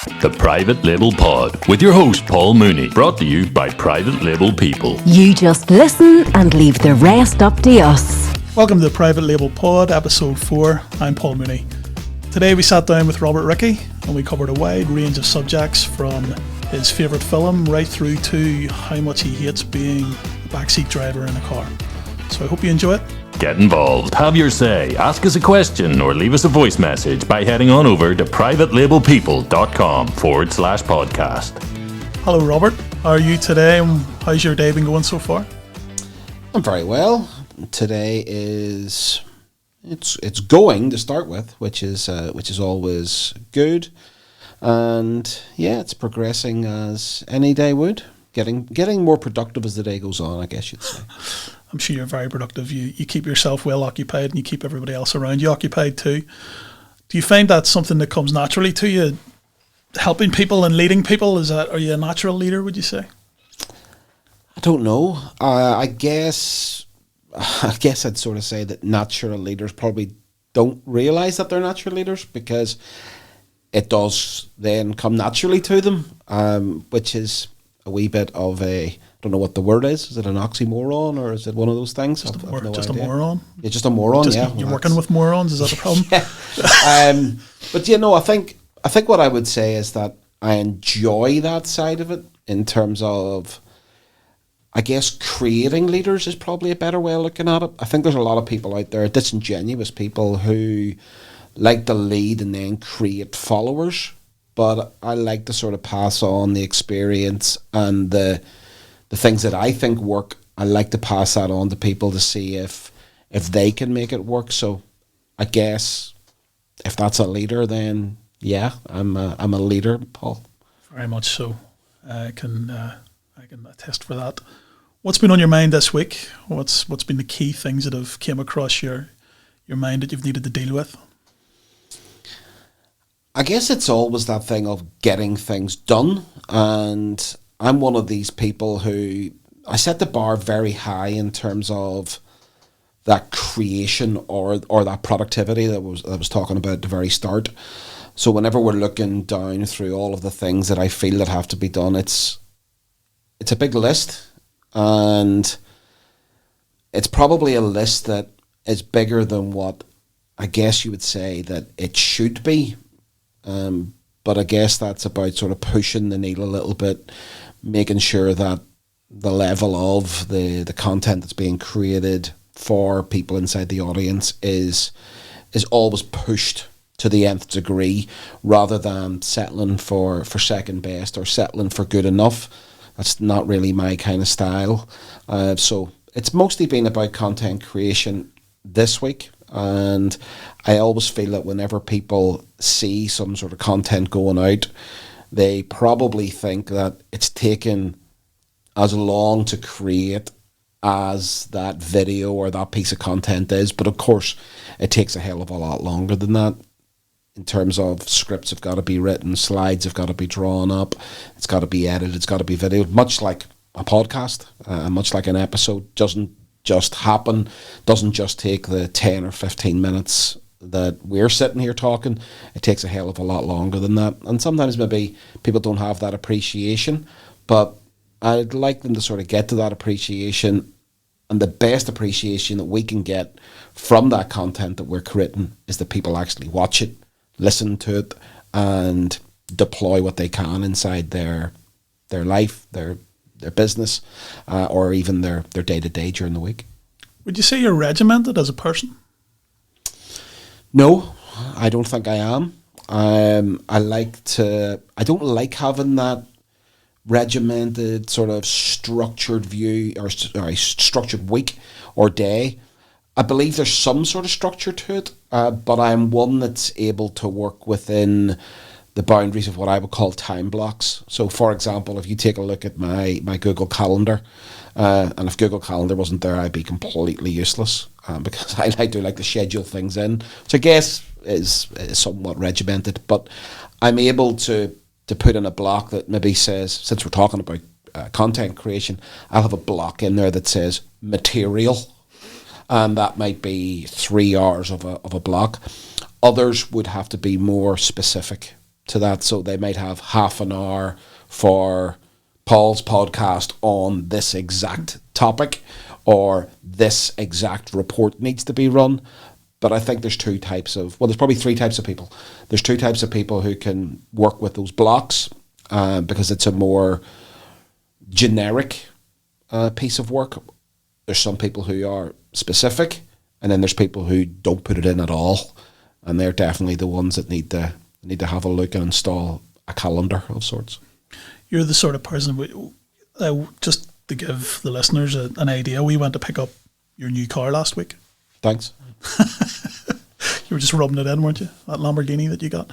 The Private Label Pod with your host Paul Mooney, brought to you by Private Label People. You just listen and leave the rest up to us. Welcome to the Private Label Pod, episode 4. I'm Paul Mooney. Today we sat down with Robert Rickey and we covered a wide range of subjects, from his favourite film right through to how much he hates being a backseat driver in a car. So I hope you enjoy it. Get involved, have your say, ask us a question or leave us a voice message by heading on over to privatelabelpeople.com/podcast. Hello Robert, how are you today and how's your day been going so far? I'm very well. Today is it's going to start with, which is always good, and yeah, it's progressing as any day would. Getting more productive as the day goes on, I guess you'd say. I'm sure you're very productive. You keep yourself well occupied and you keep everybody else around you occupied too. Do you find that's something that comes naturally to you, helping people and leading people? Are you a natural leader, would you say? I don't know. I guess I'd sort of say that natural leaders probably don't realise that they're natural leaders, because it does then come naturally to them, which is a wee bit of I don't know what the word is. Is it an oxymoron or is it one of those things? Just a moron? Yeah, just a moron, You're working with morons, is that the problem? But I think what I would say is that I enjoy that side of it, in terms of, I guess, creating leaders is probably a better way of looking at it. I think there's a lot of people out there, disingenuous people, who like to lead and then create followers. But I like to sort of pass on the experience and the things that I think work. I like to pass that on to people to see if they can make it work. So I guess if that's a leader, then yeah, I'm a leader, Paul. Very much so. I can attest for that. What's been on your mind this week? What's been the key things that have came across your mind that you've needed to deal with? I guess it's always that thing of getting things done, and I'm one of these people who, I set the bar very high in terms of that creation or that productivity that I was talking about at the very start. So whenever we're looking down through all of the things that I feel that have to be done, it's a big list, and it's probably a list that is bigger than what I guess you would say that it should be. But I guess that's about sort of pushing the needle a little bit, making sure that the level of the content that's being created for people inside the audience is always pushed to the nth degree, rather than settling for second best or settling for good enough. That's not really my kind of style. So it's mostly been about content creation this week. And I always feel that whenever people see some sort of content going out, they probably think that it's taken as long to create as that video or that piece of content is. But of course, it takes a hell of a lot longer than that. In terms of scripts have got to be written, slides have got to be drawn up, it's got to be edited, it's got to be videoed, much like a podcast, much like an episode doesn't just happen, doesn't just take the 10 or 15 minutes that we're sitting here talking. It takes a hell of a lot longer than that, and sometimes maybe people don't have that appreciation, but I'd like them to sort of get to that appreciation, and the best appreciation that we can get from that content that we're creating is that people actually watch it, listen to it, and deploy what they can inside their life, their business, or even their day-to-day during the week. Would you say you're regimented as a person? No, I don't think I am. I don't like having that regimented sort of structured view, or structured week or day. I believe there's some sort of structure to it, but I'm one that's able to work within the boundaries of what I would call time blocks. So, for example, if you take a look at my Google Calendar, and if Google Calendar wasn't there, I'd be completely useless, because I do like to schedule things in, which I guess is somewhat regimented. But I'm able to put in a block that maybe says, since we're talking about content creation, I'll have a block in there that says material, and that might be 3 hours of a block. Others would have to be more specific. to that. So they might have half an hour for Paul's podcast on this exact topic, or this exact report needs to be run. But I think there's there's probably three types of people. There's two types of people who can work with those blocks because it's a more generic piece of work. There's some people who are specific, and then there's people who don't put it in at all, and they're definitely the ones that need to have a look and install a calendar of sorts. You're the sort of person, just to give the listeners an idea, we went to pick up your new car last week. Thanks. You were just rubbing it in, weren't you? That Lamborghini that you got.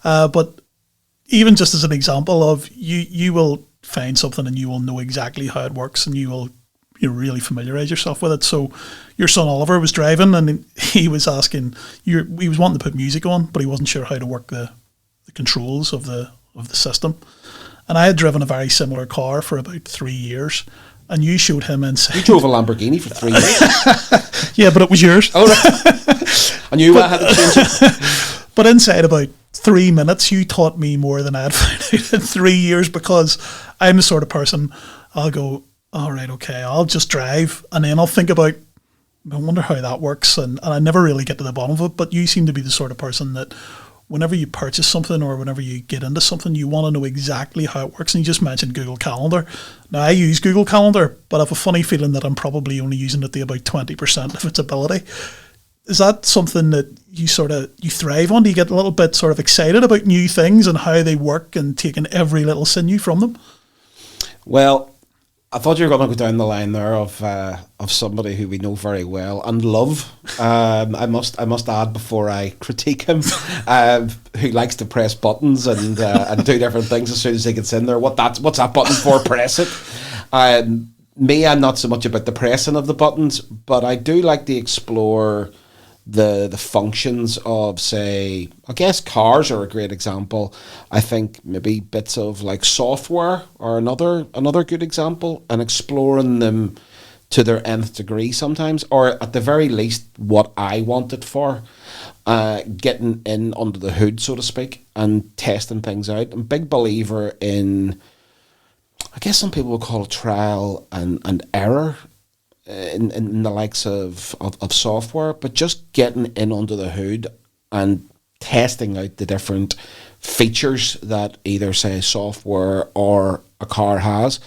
But even just as an example of you will find something and you will know exactly how it works, and you really familiarize yourself with it. So your son Oliver was driving, and he was asking, he was wanting to put music on, but he wasn't sure how to work the controls of the system. And I had driven a very similar car for about 3 years, and you showed him inside. You drove a Lamborghini for 3 years? Yeah, but it was yours. Oh, right. I knew I had to change it. But inside about 3 minutes, you taught me more than I'd found out in 3 years, because I'm the sort of person, I'll go, all right, okay, I'll just drive, and then I'll think about, I wonder how that works, and I never really get to the bottom of it. But you seem to be the sort of person that whenever you purchase something or whenever you get into something, you want to know exactly how it works. And you just mentioned Google Calendar. Now, I use Google Calendar, but I have a funny feeling that I'm probably only using it to about 20% of its ability. Is that something that you thrive on? Do you get a little bit sort of excited about new things and how they work and taking every little sinew from them? Well, I thought you were going to go down the line there of somebody who we know very well and love. I must add before I critique him, who likes to press buttons and do different things as soon as he gets in there. What's that button for? Press it. Me, I'm not so much about the pressing of the buttons, but I do like to explore the functions of, say, I guess cars are a great example. I think maybe bits of like software are another good example, and exploring them to their nth degree sometimes, or at the very least what I want it for, getting in under the hood, so to speak, and testing things out. I'm a big believer in, I guess some people would call it trial and error in the likes of software, but just getting in under the hood and testing out the different features that either, say, software or a car has.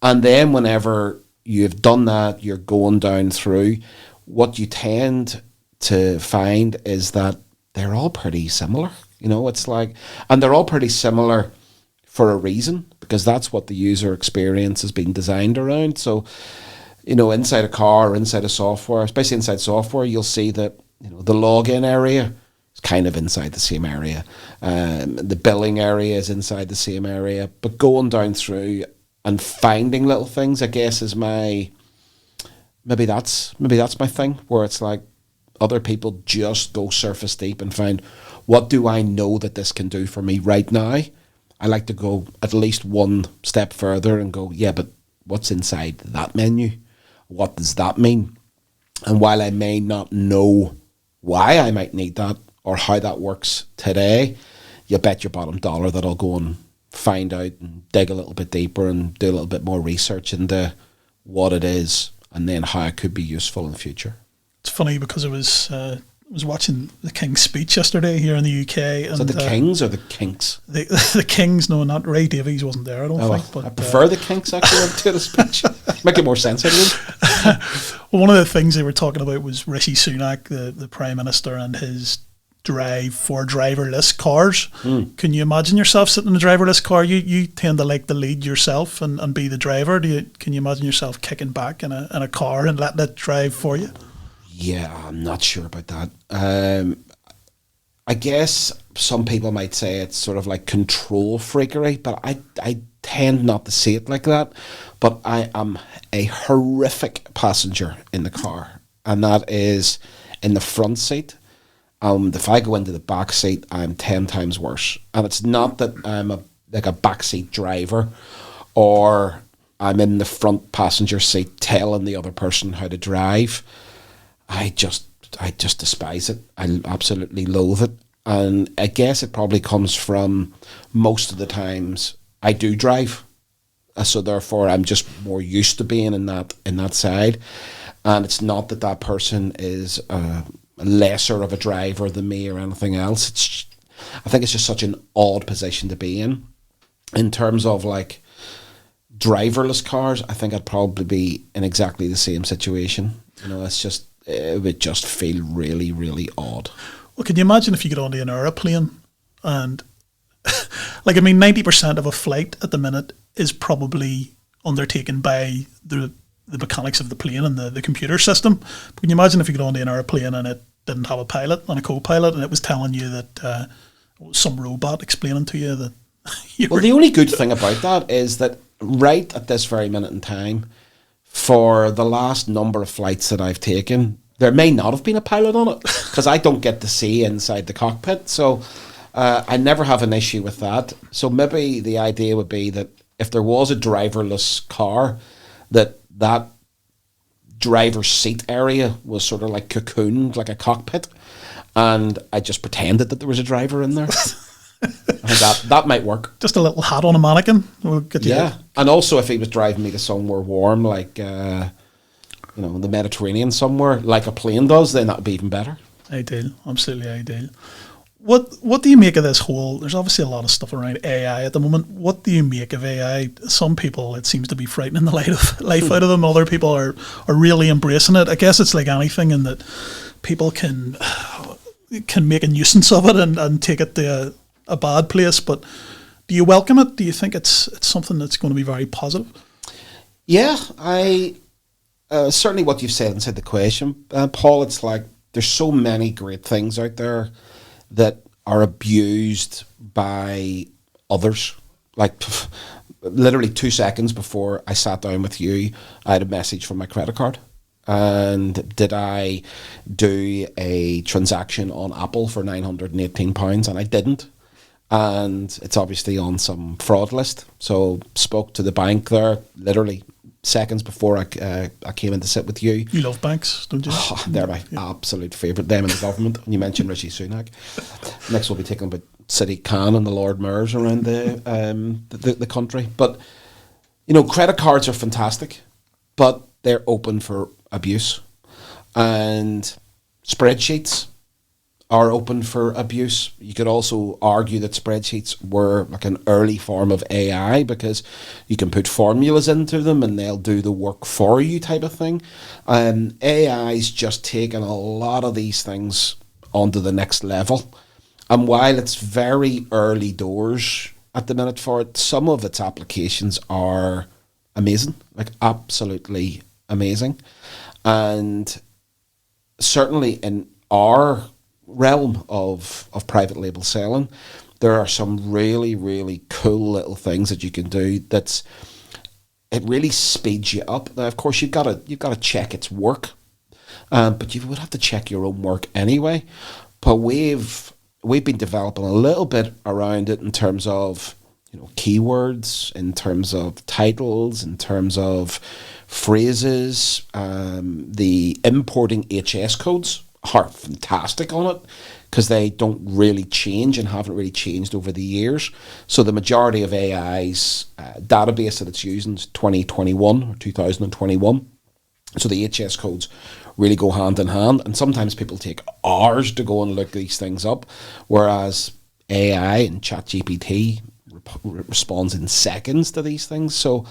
And then whenever you've done that, you're going down through, what you tend to find is that they're all pretty similar. It's like, and they're all pretty similar for a reason, because that's what the user experience has been designed around. So, inside a car or inside a software, especially inside software, you'll see that, the login area is kind of inside the same area. The billing area is inside the same area. But going down through and finding little things, I guess, is maybe that's my thing, where it's like other people just go surface deep and find, what do I know that this can do for me right now? I like to go at least one step further and go, yeah, but what's inside that menu? What does that mean? And while I may not know why I might need that or how that works today, you bet your bottom dollar that I'll go and find out and dig a little bit deeper and do a little bit more research into what it is and then how it could be useful in the future. It's funny because I was watching the King's speech yesterday here in the UK. Is it the Kings or the Kinks? The Kings, no, not Ray Davies wasn't there, I don't think. But I prefer the Kinks actually to the speech. Make it more sense out of it. Well, one of the things they were talking about was Rishi Sunak, the Prime Minister, and his drive for driverless cars. Can you imagine yourself sitting in a driverless car? You tend to like to lead yourself and be the driver. Can you imagine yourself kicking back in a car and letting it drive for you? Yeah, I'm not sure about that. I guess some people might say it's sort of like control freakery, but I tend not to see it like that. But I am a horrific passenger in the car, and that is in the front seat. If I go into the back seat, I'm 10 times worse. And it's not that I'm a backseat driver, or I'm in the front passenger seat telling the other person how to drive. I just despise it. I absolutely loathe it. And I guess it probably comes from most of the times I do drive. So therefore I'm just more used to being in that side. And it's not that that person is lesser of a driver than me or anything else. I think it's just such an odd position to be in terms of like driverless cars. I think I'd probably be in exactly the same situation. You know, it would just feel really, really odd. Well, can you imagine if you get onto an aeroplane and, 90% of a flight at the minute is probably undertaken by the mechanics of the plane and the computer system. But can you imagine if you got onto an aeroplane and it didn't have a pilot and a co-pilot, and it was telling you that some robot explaining to you that Well, the only good thing about that is that right at this very minute in time, for the last number of flights that I've taken, there may not have been a pilot on it because I don't get to see inside the cockpit. So I never have an issue with that. So maybe the idea would be that if there was a driverless car, that driver's seat area was sort of like cocooned like a cockpit, and I just pretended that there was a driver in there. that might work. Just a little hat on a mannequin will get you. Yeah, and also if he was driving me to somewhere warm, like the Mediterranean somewhere, like a plane does, then that'd be even better. Ideal, absolutely ideal. What do you make of this whole? There's obviously a lot of stuff around AI at the moment. What do you make of AI? Some people, it seems to be frightening the life out of them. Other people are really embracing it. I guess it's like anything in that people can make a nuisance of it and take it to a bad place. But do you welcome it? Do you think it's something that's going to be very positive? Yeah, I certainly what you've said inside the question, Paul. It's like there's so many great things out there that are abused by others. Like literally 2 seconds before I sat down with you, I had a message from my credit card. And did I do a transaction on Apple for £918? And I didn't. And it's obviously on some fraud list. So spoke to the bank there literally seconds before I came in to sit with you. You love banks, don't you? Oh, they're my absolute favourite. Them in the government. And you mentioned Rishi Sunak. Next we'll be taking about City Khan and the Lord Mayors around the country. But credit cards are fantastic, but they're open for abuse, and spreadsheets are open for abuse. You could also argue that spreadsheets were like an early form of AI because you can put formulas into them and they'll do the work for you type of thing. AI's just taken a lot of these things onto the next level. And while it's very early doors at the minute for it, some of its applications are amazing, like absolutely amazing. And certainly in our realm of private label selling, there are some really, really cool little things that you can do it really speeds you up. Now, of course, you've got to check its work, but you would have to check your own work anyway. But we've been developing a little bit around it in terms of keywords, in terms of titles, in terms of phrases. The importing HS codes are fantastic on it because they don't really change and haven't really changed over the years. So the majority of AI's database that it's using is 2021 or 2021. So the HS codes really go hand in hand, and sometimes people take hours to go and look these things up, whereas AI and ChatGPT responds in seconds to these things. So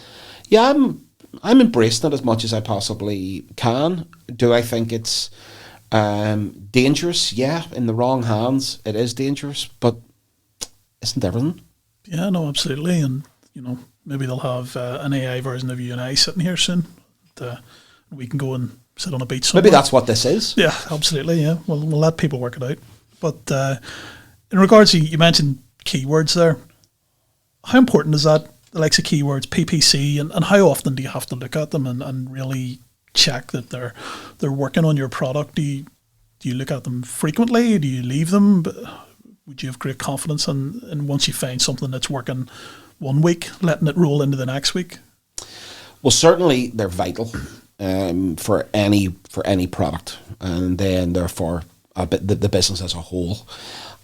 yeah, I'm embracing it as much as I possibly can. Do I think it's dangerous? Yeah, in the wrong hands it is dangerous, but isn't everything? Yeah, no, absolutely. And maybe they'll have an AI version of you and I sitting here soon. We can go and sit on a beach somewhere. Maybe that's what this is. Yeah, absolutely. Yeah, we'll let people work it out. But in regards to, you mentioned keywords there, how important is that, the likes of keywords, PPC, and how often do you have to look at them and really check that they're working on your product? Do you look at them frequently? Do you leave them? Would you have great confidence in once you find something that's working one week, letting it roll into the next week? Well, certainly they're vital for any product, and then therefore the business as a whole.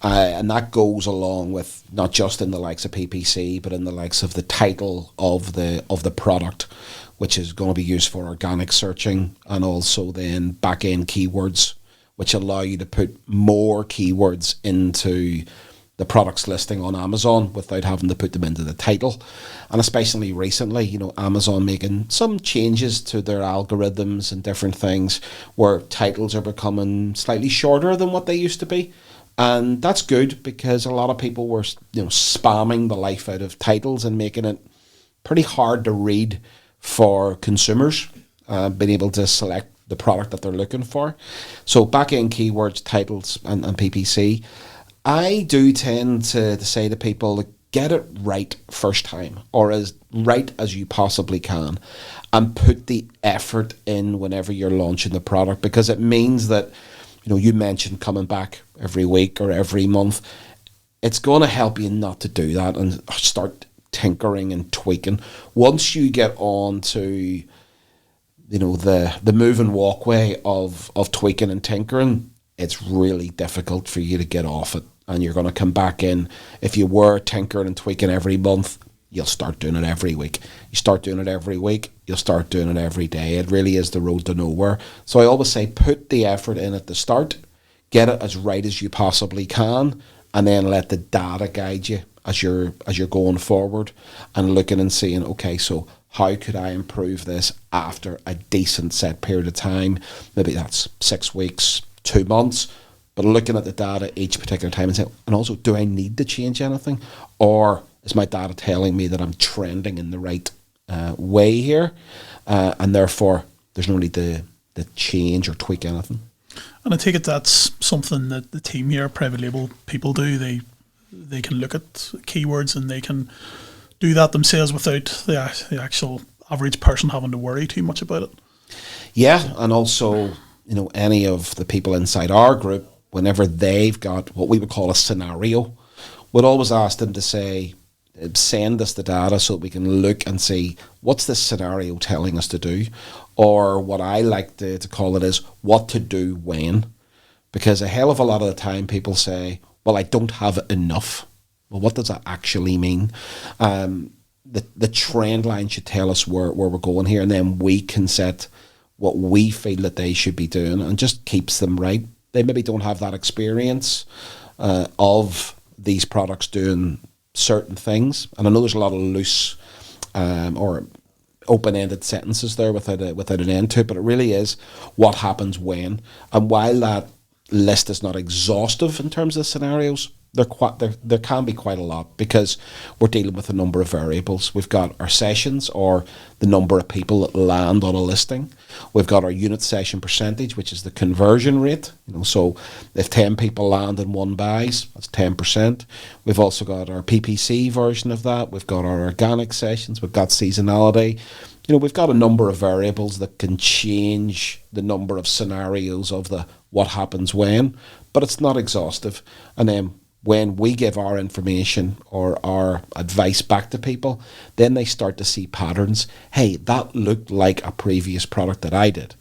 And that goes along with not just in the likes of PPC, but in the likes of the title of the product, which is going to be used for organic searching, and also then back-end keywords, which allow you to put more keywords into the product's listing on Amazon without having to put them into the title. And especially recently, Amazon making some changes to their algorithms and different things where titles are becoming slightly shorter than what they used to be. And that's good, because a lot of people were spamming the life out of titles and making it pretty hard to read for consumers, being able to select the product that they're looking for. So back-end keywords, titles, and PPC. I do tend to say to people, get it right first time, or as right as you possibly can, and put the effort in whenever you're launching the product, because it means that, you mentioned coming back every week or every month. It's going to help you not to do that and start tinkering and tweaking. Once you get on to, the moving walkway of tweaking and tinkering, it's really difficult for you to get off it. And you're going to come back in. If you were tinkering and tweaking every month, you'll start doing it every week. You start doing it every week, you'll start doing it every day. It really is the road to nowhere. So I always say, put the effort in at the start, get it as right as you possibly can, and then let the data guide you as you're going forward and looking and seeing, okay, so how could I improve this after a decent set period of time? Maybe that's 6 weeks, 2 months, but looking at the data each particular time and saying, and also, do I need to change anything? Or is my data telling me that I'm trending in the right way here? And therefore, there's no need to change or tweak anything. And I take it that's something that the team here, private label people, do. They can look at keywords and they can do that themselves without the actual average person having to worry too much about it. Yeah, and also, any of the people inside our group, whenever they've got what we would call a scenario, we'd always ask them to say, send us the data so that we can look and see what's this scenario telling us to do, or what I like to call it is what to do when. Because a hell of a lot of the time people say, well, I don't have enough. Well, what does that actually mean? The trend line should tell us where we're going here, and then we can set what we feel that they should be doing, and just keeps them right. They maybe don't have that experience of these products doing certain things, and I know there's a lot of loose or open-ended sentences there without an end to it, but it really is what happens when. And while that list is not exhaustive in terms of scenarios, there can be quite a lot, because we're dealing with a number of variables. We've got our sessions, or the number of people that land on a listing. We've got our unit session percentage, which is the conversion rate. So if 10 people land and one buys, that's 10%. We've also got our PPC version of that. We've got our organic sessions. We've got seasonality. We've got a number of variables that can change the number of scenarios of the what happens when, but it's not exhaustive. And then when we give our information or our advice back to people, then they start to see patterns. Hey, that looked like a previous product that I did,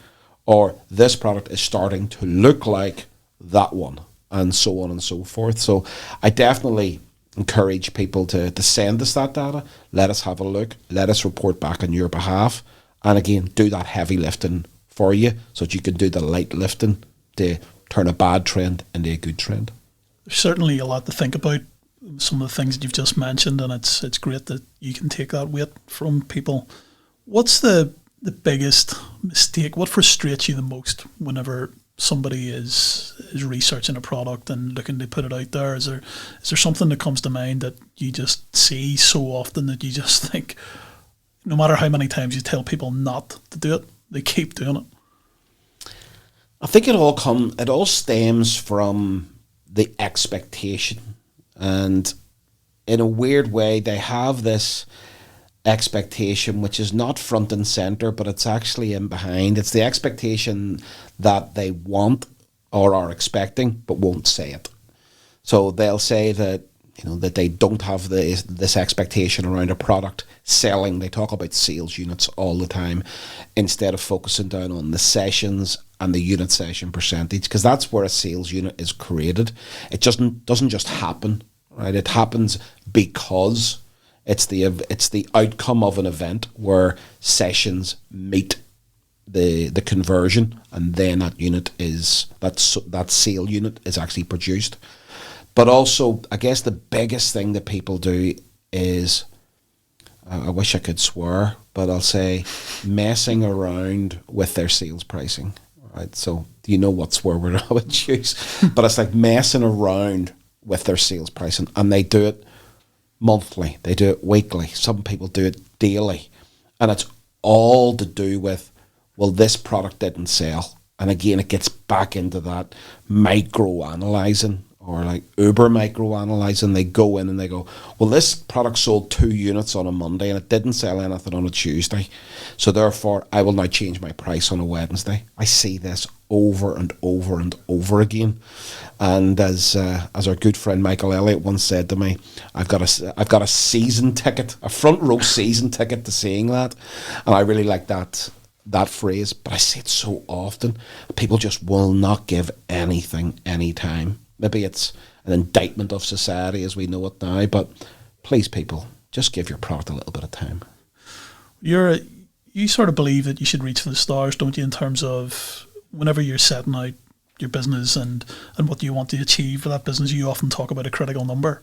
or this product is starting to look like that one, and so on and so forth. So I definitely encourage people to send us that data, let us have a look, let us report back on your behalf, and again, do that heavy lifting for you so that you can do the light lifting to turn a bad trend into a good trend. There's certainly a lot to think about, some of the things that you've just mentioned, and it's great that you can take that weight from people. What's the biggest mistake? What frustrates you the most whenever somebody is researching a product and looking to put it out there? Is there something that comes to mind that you just see so often that you just think, no matter how many times you tell people not to do it, they keep doing it? I think it all stems from the expectation, and in a weird way they have this expectation which is not front and center, but it's actually in behind. It's the expectation that they want or are expecting but won't say it. So they'll say that that they don't have this expectation around a product selling. They talk about sales units all the time instead of focusing down on the sessions and the unit session percentage, because that's where a sales unit is created. It doesn't just happen, right? It happens because it's the outcome of an event where sessions meet the conversion, and then that sale unit is actually produced. But also, I guess the biggest thing that people do is, I wish I could swear, but I'll say messing around with their sales pricing. Right? So do you know what swear word I would choose? But it's like messing around with their sales pricing, and they do it monthly, they do it weekly, some people do it daily, and it's all to do with, well, this product didn't sell. And again, it gets back into that micro-analysing, or like uber micro-analysing. They go in and they go, well, this product sold 2 units on a Monday and it didn't sell anything on a Tuesday, so therefore I will now change my price on a Wednesday. I see this over and over and over again. And as our good friend Michael Elliott once said to me, I've got a season ticket, a front row season ticket to seeing that. And I really like that phrase, but I see it so often. People just will not give anything any time. Maybe it's an indictment of society as we know it now, but please, people, just give your product a little bit of time. You sort of believe that you should reach for the stars, don't you, in terms of whenever you're setting out your business and what you want to achieve for that business, you often talk about a critical number.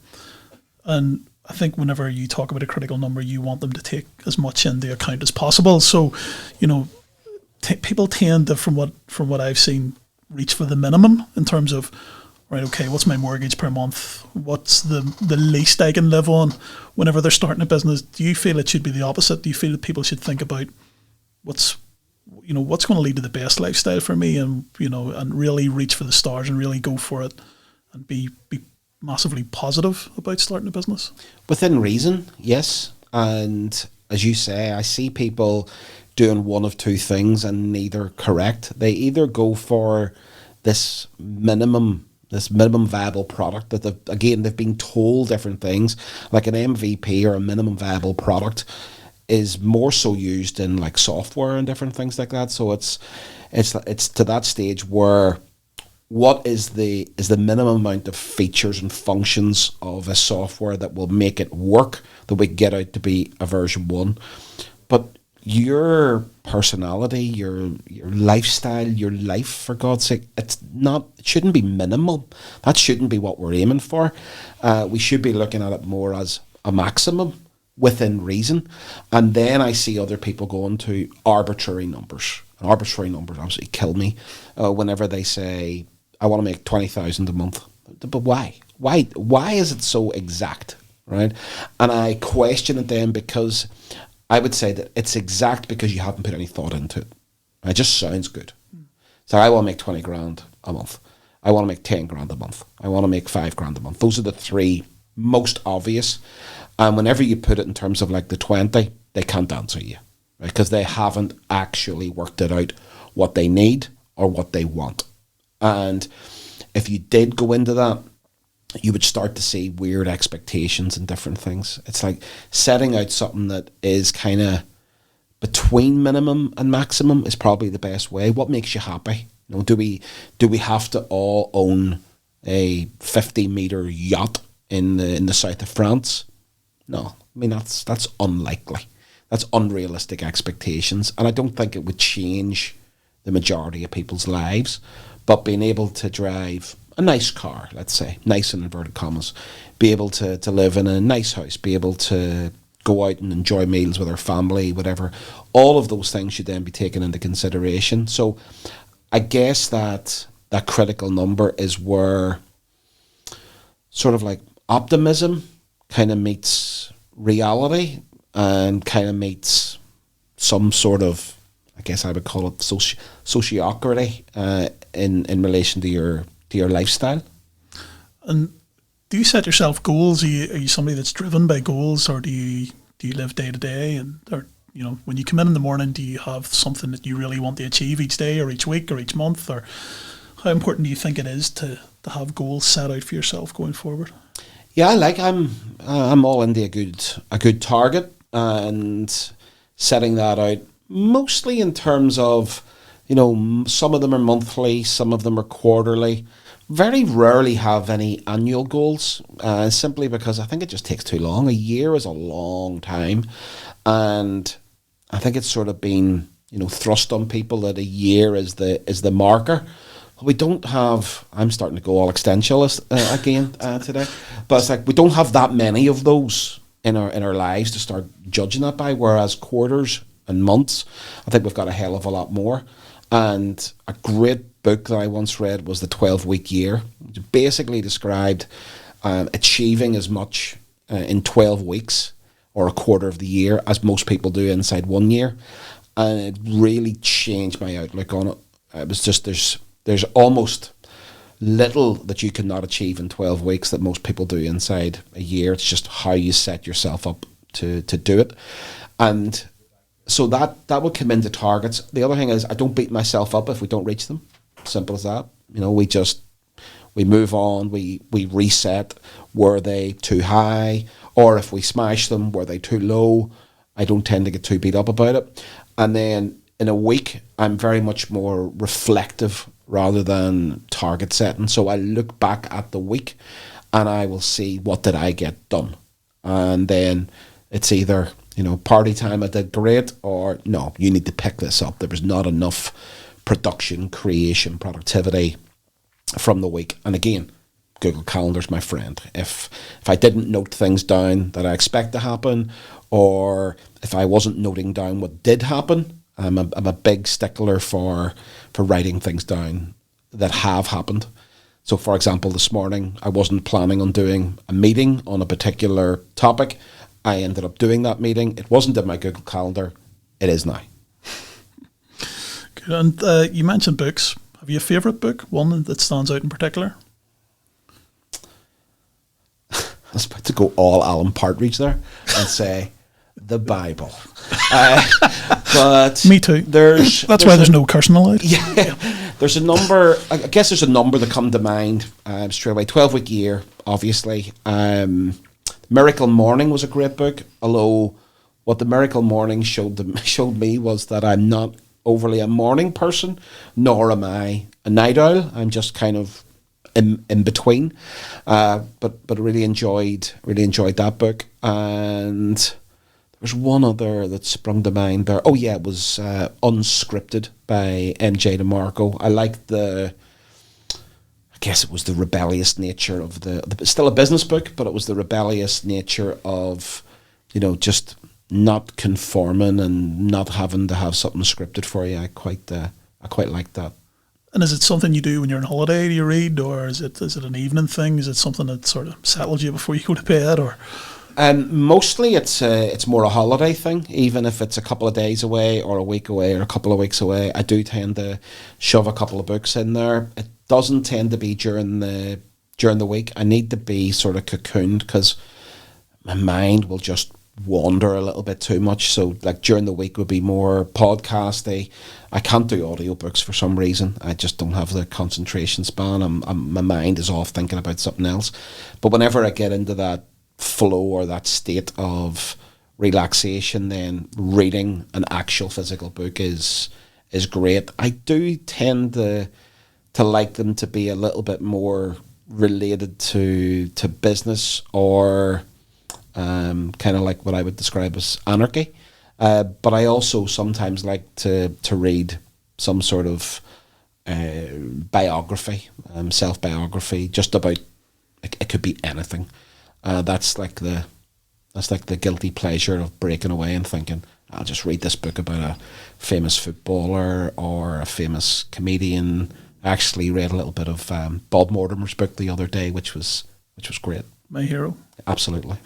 And I think whenever you talk about a critical number, you want them to take as much into account as possible. So, people tend to, from what I've seen, reach for the minimum in terms of, right, okay, what's my mortgage per month? What's the least I can live on whenever they're starting a business? Do you feel it should be the opposite? Do you feel that people should think about what's going to lead to the best lifestyle for me, and really reach for the stars and really go for it and be massively positive about starting a business? Within reason, yes. And as you say, I see people doing one of two things and neither correct. They either go for this minimum viable product that they've been told different things, like an MVP or a minimum viable product is more so used in like software and different things like that. So it's to that stage where what is the minimum amount of features and functions of a software that will make it work, that we get out to be a version 1. But your personality, your lifestyle, your life, for God's sake, it shouldn't be minimal. That shouldn't be what we're aiming for. We should be looking at it more as a maximum within reason. And then I see other people going to arbitrary numbers. And arbitrary numbers absolutely kill me whenever they say, I want to make 20,000 a month. But why? Why is it so exact, right? And I question it then, because I would say that it's exact because you haven't put any thought into it. It just sounds good. So I want to make 20 grand a month. I want to make 10 grand a month. I want to make 5 grand a month. Those are the 3 most obvious. And whenever you put it in terms of like the 20, they can't answer you, right? Because they haven't actually worked it out what they need or what they want. And if you did go into that, you would start to see weird expectations and different things. It's like setting out something that is kind of between minimum and maximum is probably the best way. What makes you happy? Do we have to all own a 50-meter yacht in the south of France? No, I mean that's unlikely. That's unrealistic expectations, and I don't think it would change the majority of people's lives. But being able to drive a nice car, let's say, nice in inverted commas, be able to live in a nice house, be able to go out and enjoy meals with our family, whatever, all of those things should then be taken into consideration. So I guess that critical number is where sort of like optimism kind of meets reality and kind of meets some sort of, I guess I would call it sociocracy in relation to your lifestyle. And do you set yourself goals? Are you somebody that's driven by goals, or do you live day to day? And or when you come in the morning, do you have something that you really want to achieve each day, or each week, or each month? Or how important do you think it is to have goals set out for yourself going forward? Yeah, I'm all into a good target and setting that out, mostly in terms of some of them are monthly, some of them are quarterly. Very rarely have any annual goals, simply because I think it just takes too long. A year is a long time, and I think it's sort of been thrust on people that a year is the marker. We don't have. I'm starting to go all existentialist again today, but it's like we don't have that many of those in our lives to start judging it by. Whereas quarters and months, I think we've got a hell of a lot more. And a great book that I once read was The 12-Week Year, which basically described achieving as much in 12 weeks or a quarter of the year as most people do inside 1 year. And it really changed my outlook on it. It was just, there's almost little that you cannot achieve in 12 weeks that most people do inside a year. It's just how you set yourself up to do it. And so that would come into targets. The other thing is I don't beat myself up if we don't reach them. Simple as that. We move on, we reset. Were they too high? Or if we smash them, were they too low? I don't tend to get too beat up about it. And then in a week, I'm very much more reflective rather than target setting. So I look back at the week and I will see what did I get done. And then it's either party time, I did great, or no, you need to pick this up. There was not enough production, creation, productivity from the week. And again, Google Calendar's my friend. If I didn't note things down that I expect to happen, or if I wasn't noting down what did happen, I'm a big stickler for writing things down that have happened. So, for example, this morning, I wasn't planning on doing a meeting on a particular topic. I ended up doing that meeting. It wasn't in my Google Calendar. It is now. Good. And you mentioned books. Have you a favourite book, one that stands out in particular? I was about to go all Alan Partridge there and say the Bible. But me too. That's why there's no cursing allowed. Yeah, there's a number. I guess there's a number that come to mind straight away. 12-Week Year, obviously. Miracle Morning was a great book, although what the Miracle Morning showed me was that I'm not overly a morning person, nor am I a night owl. I'm just kind of in between. But I really enjoyed that book. And there's one other that sprung to mind there. Oh yeah, it was Unscripted by MJ DeMarco. I liked I guess it was the rebellious nature of still a business book, but it was the rebellious nature of, just not conforming and not having to have something scripted for you. I quite like that. And is it something you do when you're on holiday? Do you read, or is it an evening thing? Is it something that sort of settles you before you go to bed, or? Mostly it's more a holiday thing. Even if it's a couple of days away, or a week away, or a couple of weeks away, I do tend to shove a couple of books in there. It doesn't tend to be during the week. I need to be sort of cocooned because my mind will just wander a little bit too much. So like during the week would be more podcasty. I can't do audiobooks for some reason. I just don't have the concentration span. My mind is off thinking about something else. But whenever I get into that flow or that state of relaxation, then reading an actual physical book is great. I do tend to like them to be a little bit more related to business or kind of like what I would describe as anarchy. But I also sometimes like to read some sort of biography, self-biography, just about, it could be anything. That's like the guilty pleasure of breaking away and thinking, I'll just read this book about a famous footballer or a famous comedian. I actually read a little bit of Bob Mortimer's book the other day, which was great. My hero. Absolutely.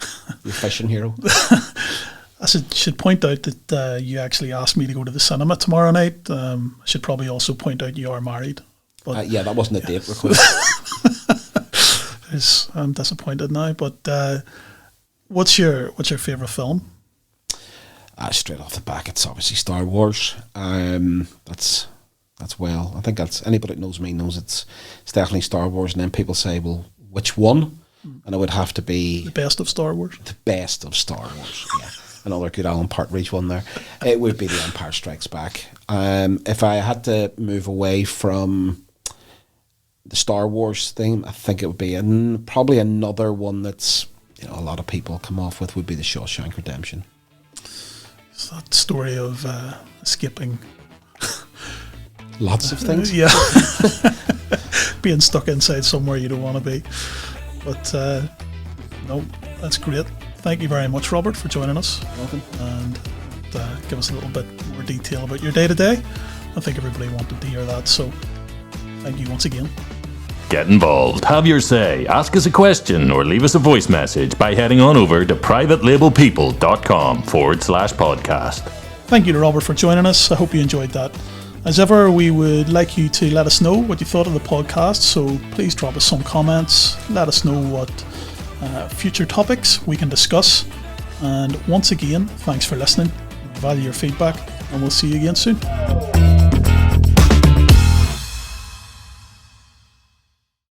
Your fishing hero. I should point out that you actually asked me to go to the cinema tomorrow night. I should probably also point out you are married. But yeah, that wasn't a date request. I'm disappointed now. But what's your favourite film? Straight off the back, it's obviously Star Wars. That's I think that's, anybody that knows me knows it's definitely Star Wars. And then people say, well, which one? And it would have to be the best of Star Wars. The best of Star Wars, yeah. Another good Alan Partridge one there. It would be The Empire Strikes Back. If I had to move away from the Star Wars theme, I think it would be probably another one that's a lot of people come off with would be The Shawshank Redemption. It's that story of escaping lots of things. Yeah. Being stuck inside somewhere you don't want to be. But no, that's great. Thank you very much, Robert, for joining us. Welcome. And give us a little bit more detail about your day-to-day. I think everybody wanted to hear that, so thank you once again. Get involved, have your say, ask us a question, or leave us a voice message by heading on over to privatelabelpeople.com/podcast. Thank you to Robert for joining us. I hope you enjoyed that. As ever, we would like you to let us know what you thought of the podcast, so please drop us some comments. Let us know what future topics we can discuss. And once again, thanks for listening. We value your feedback, and we'll see you again soon.